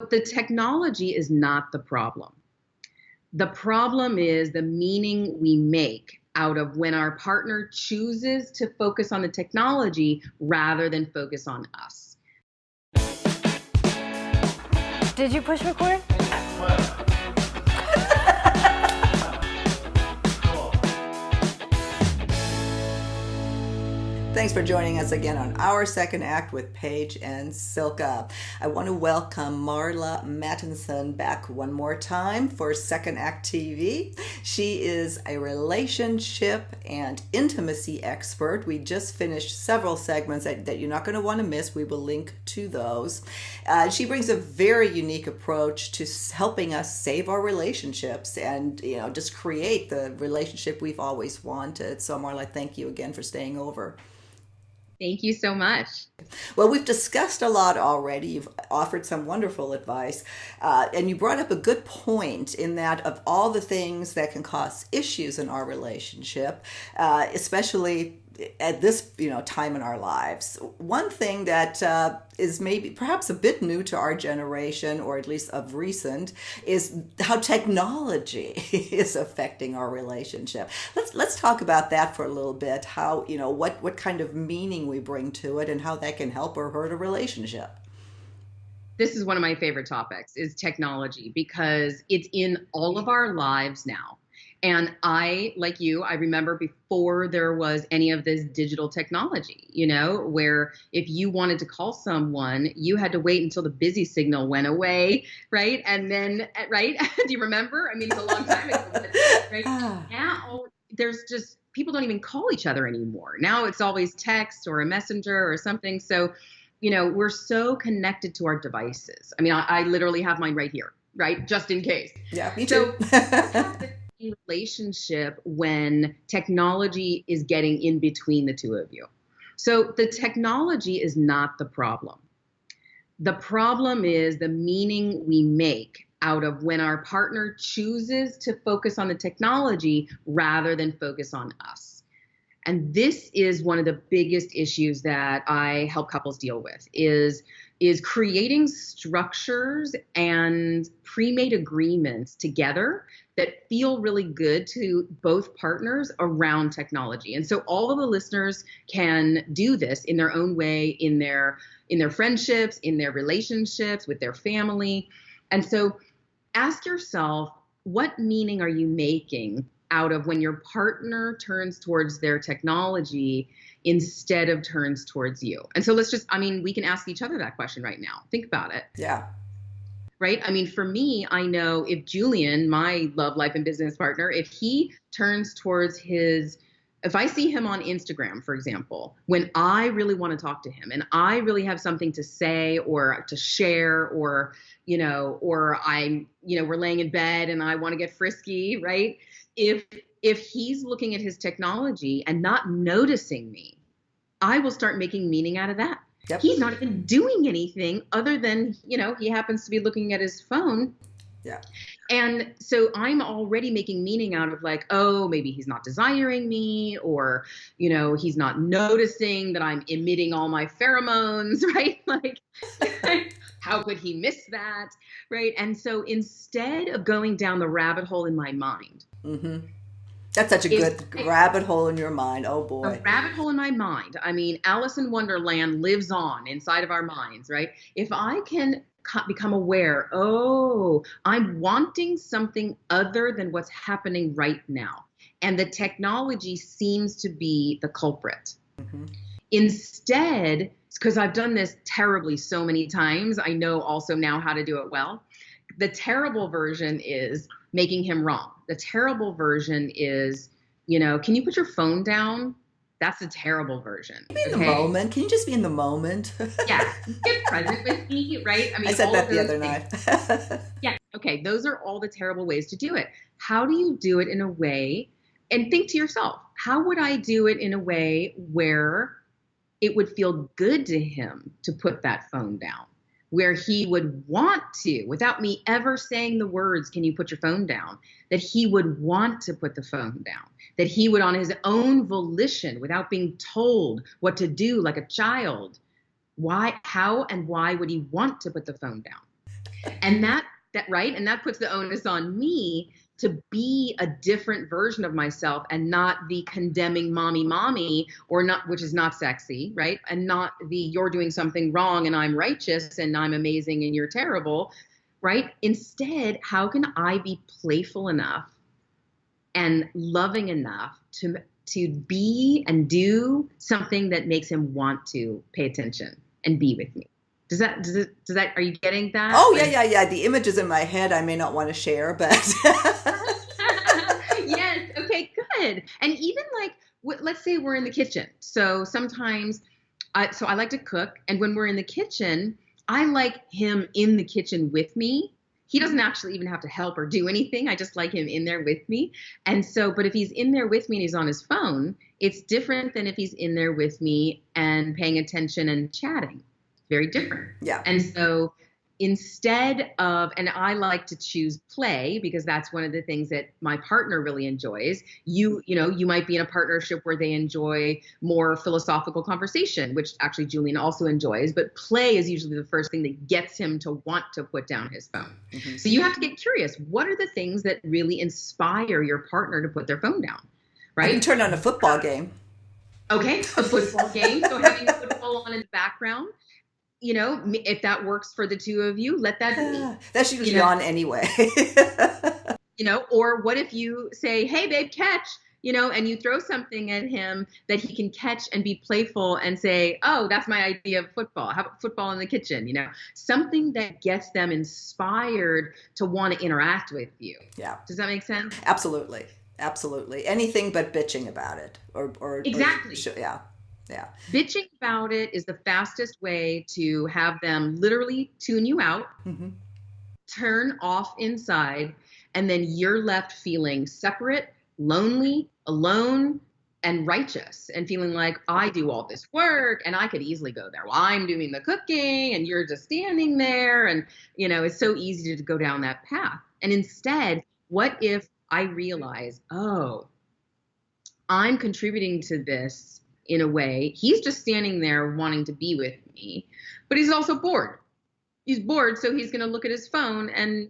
The technology is not the problem. The problem is the meaning we make out of when our partner chooses to focus on the technology rather than focus on us. Did you push record? Thanks for joining us again on our second act with Paige and Silka. I want to welcome Marla Mattenson back one more time for Second Act TV. She is a relationship and intimacy expert. We just finished several segments that you're not going to want to miss. We will link to those. She brings a very unique approach to helping us save our relationships and just create the relationship we've always wanted. So Marla, thank you again for staying over. Thank you so much. Well, we've discussed a lot already. You've offered some wonderful advice. And you brought up a good point in that of all the things that can cause issues in our relationship, especially at this time in our lives. One thing that is maybe perhaps a bit new to our generation, or at least of recent, is how technology is affecting our relationship. Let's talk about that for a little bit. How what kind of meaning we bring to it, and how that can help or hurt a relationship. This is one of my favorite topics, is technology, because it's in all of our lives now. And I, like you, I remember before there was any of this digital technology, where if you wanted to call someone, you had to wait until the busy signal went away, right? And then, right? Do you remember? I mean, it's a long time ago, right? Now, there's just, people don't even call each other anymore. Now it's always text or a messenger or something. So, we're so connected to our devices. I mean, I literally have mine right here, right? Just in case. Yeah, me too. Relationship when technology is getting in between the two of you. So the technology is not the problem. The problem is the meaning we make out of when our partner chooses to focus on the technology rather than focus on us. And this is one of the biggest issues that I help couples deal with is creating structures and pre-made agreements together that feel really good to both partners around technology. And so all of the listeners can do this in their own way, in their friendships, in their relationships, with their family. And so ask yourself, what meaning are you making out of when your partner turns towards their technology instead of turns towards you? And so we can ask each other that question right now. Think about it. Yeah. Right? I mean, for me, I know if Julian, my love, life, and business partner, if he turns towards if I see him on Instagram, for example, when I really want to talk to him and I really have something to say or to share, or we're laying in bed and I want to get frisky, right? If he's looking at his technology and not noticing me, I will start making meaning out of that. Yep. He's not even doing anything other than, he happens to be looking at his phone. Yeah. And so I'm already making meaning out of like, oh, maybe he's not desiring me, or, he's not noticing that I'm emitting all my pheromones, right? Like, how could he miss that? Right. And so instead of going down the rabbit hole in my mind, mm-hmm. That's such a good rabbit hole in your mind. Oh, boy. A rabbit hole in my mind. I mean, Alice in Wonderland lives on inside of our minds, right? If I can become aware, I'm wanting something other than what's happening right now, and the technology seems to be the culprit. Mm-hmm. Instead, because I've done this terribly so many times, I know also now how to do it well. The terrible version is making him wrong. The terrible version is, can you put your phone down? That's a terrible version. Be in the moment. Can you just be in the moment? Yeah. Get present with me, right? I said that the other night. Yeah. Okay. Those are all the terrible ways to do it. How do you do it in a way, and think to yourself, how would I do it in a way where it would feel good to him to put that phone down? Where he would want to, without me ever saying the words, can you put your phone down, that he would want to put the phone down, that he would on his own volition, without being told what to do like a child, how and why would he want to put the phone down? And that puts the onus on me to be a different version of myself and not the condemning mommy or not, which is not sexy, right? And not the you're doing something wrong and I'm righteous and I'm amazing and you're terrible, right? Instead, how can I be playful enough and loving enough to be and do something that makes him want to pay attention and be with me? Are you getting that? Oh, yeah. The images in my head I may not want to share, but. Yes. Okay, good. And even like, let's say we're in the kitchen. So sometimes, I like to cook. And when we're in the kitchen, I like him in the kitchen with me. He doesn't actually even have to help or do anything. I just like him in there with me. And so, but if he's in there with me and he's on his phone, it's different than if he's in there with me and paying attention and chatting. Very different. Yeah. And so instead of, and I like to choose play because that's one of the things that my partner really enjoys. You might be in a partnership where they enjoy more philosophical conversation, which actually Julian also enjoys, but play is usually the first thing that gets him to want to put down his phone. Mm-hmm. So you have to get curious. What are the things that really inspire your partner to put their phone down? Right? I can turn on a football game. Okay, a football game. So having football on in the background. If that works for the two of you, let that be. That's usually on anyway. Or what if you say, hey, babe, catch, and you throw something at him that he can catch and be playful and say, oh, that's my idea of football. How about football in the kitchen? Something that gets them inspired to want to interact with you. Yeah. Does that make sense? Absolutely. Anything but bitching about it or exactly. Yeah. Bitching about it is the fastest way to have them literally tune you out, mm-hmm. turn off inside, and then you're left feeling separate, lonely, alone, and righteous, and feeling like I do all this work and I could easily go there. Well, I'm doing the cooking and you're just standing there. And, it's so easy to go down that path. And instead, what if I realize, oh, I'm contributing to this in a way. He's just standing there wanting to be with me, but he's also bored. He's bored, so he's going to look at his phone and,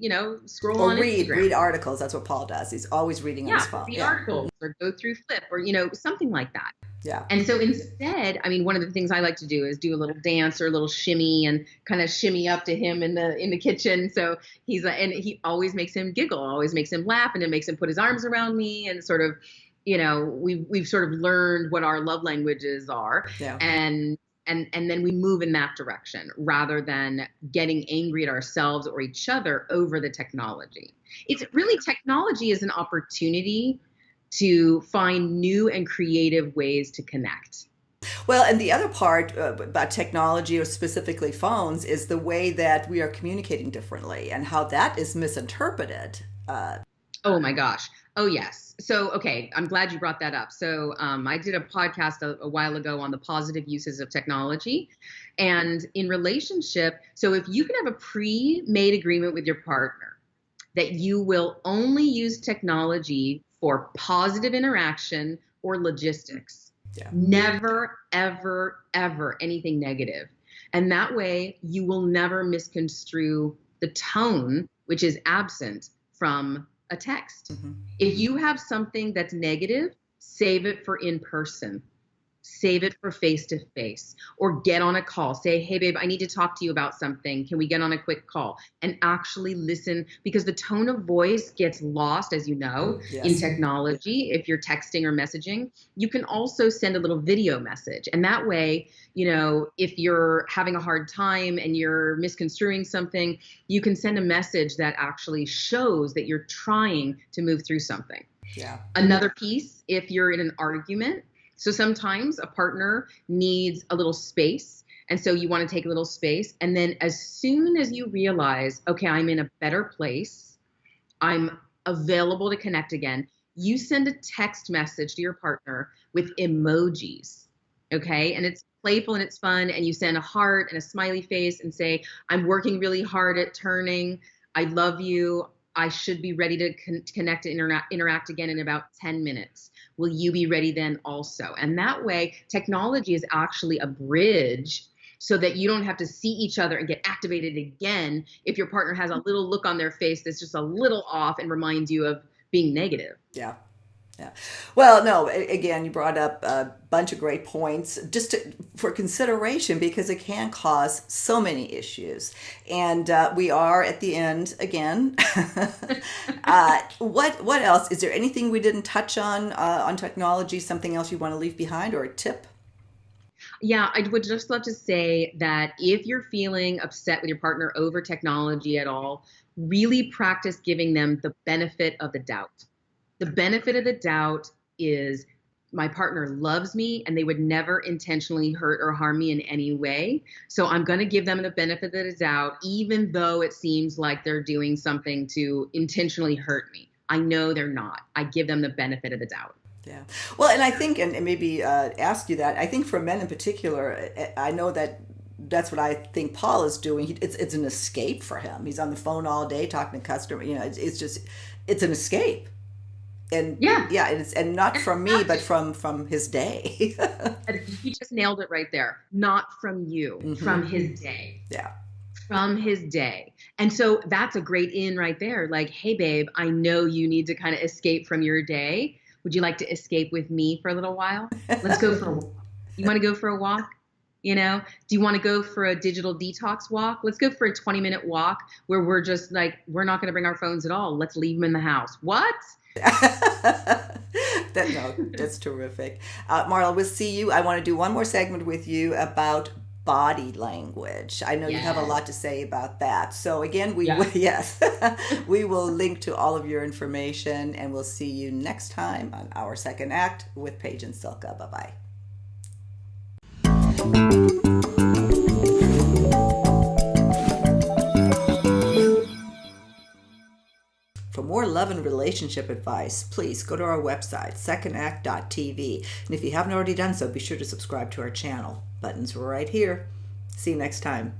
scroll on Instagram. Read articles. That's what Paul does. He's always reading on his phone. Read articles or go through Flip or, something like that. Yeah. And so instead, one of the things I like to do is do a little dance or a little shimmy and kind of shimmy up to him in the kitchen. So and he always makes him giggle, always makes him laugh, and it makes him put his arms around me and sort of, we've sort of learned what our love languages are, and then we move in that direction rather than getting angry at ourselves or each other over the technology. It's really, technology is an opportunity to find new and creative ways to connect. Well, and the other part about technology, or specifically phones, is the way that we are communicating differently and how that is misinterpreted. Oh my gosh. Oh, yes. So, okay, I'm glad you brought that up. So I did a podcast a while ago on the positive uses of technology. And in relationship, so if you can have a pre-made agreement with your partner that you will only use technology for positive interaction or logistics, never, ever, ever anything negative. And that way you will never misconstrue the tone, which is absent from a text. Mm-hmm. If you have something that's negative, save it for in person. Save it for face to face, or get on a call. Say, hey, babe, I need to talk to you about something. Can we get on a quick call and actually listen? Because the tone of voice gets lost, as you know, in technology. If you're texting or messaging, you can also send a little video message. And that way, if you're having a hard time and you're misconstruing something, you can send a message that actually shows that you're trying to move through something. Yeah. Another piece, if you're in an argument, so sometimes a partner needs a little space. And so you want to take a little space. And then as soon as you realize, okay, I'm in a better place, I'm available to connect again, you send a text message to your partner with emojis. Okay. And it's playful and it's fun. And you send a heart and a smiley face and say, I'm working really hard at turning. I love you. I should be ready to connect and interact again in about 10 minutes. Will you be ready then also? And that way, technology is actually a bridge so that you don't have to see each other and get activated again if your partner has a little look on their face that's just a little off and reminds you of being negative. Yeah. Yeah. Well, no, again, you brought up a bunch of great points just for consideration, because it can cause so many issues. And we are at the end again. What else? Is there anything we didn't touch on technology, something else you want to leave behind, or a tip? Yeah, I would just love to say that if you're feeling upset with your partner over technology at all, really practice giving them the benefit of the doubt. The benefit of the doubt is my partner loves me and they would never intentionally hurt or harm me in any way. So I'm going to give them the benefit of the doubt, even though it seems like they're doing something to intentionally hurt me. I know they're not. I give them the benefit of the doubt. Yeah. Well, and I think, and maybe ask you that, I think for men in particular, I know that that's what I think Paul is doing. It's an escape for him. He's on the phone all day talking to customers. It's an escape. And and not from me, but from his day. He just nailed it right there. Not from you, from his day. Yeah. From his day. And so that's a great in right there. Like, hey, babe, I know you need to kind of escape from your day. Would you like to escape with me for a little while? Let's go for a walk. You want to go for a walk? Do you want to go for a digital detox walk? Let's go for a 20-minute walk where we're just like, we're not going to bring our phones at all. Let's leave them in the house. What? That's terrific. Marla, we'll see you. I want to do one more segment with you about body language. I know you have a lot to say about that. So again, we will link to all of your information, and we'll see you next time on Our Second Act with Paige and Silka. Bye-bye. For more love and relationship advice, please go to our website, secondact.tv. And if you haven't already done so, be sure to subscribe to our channel. Buttons are right here. See you next time.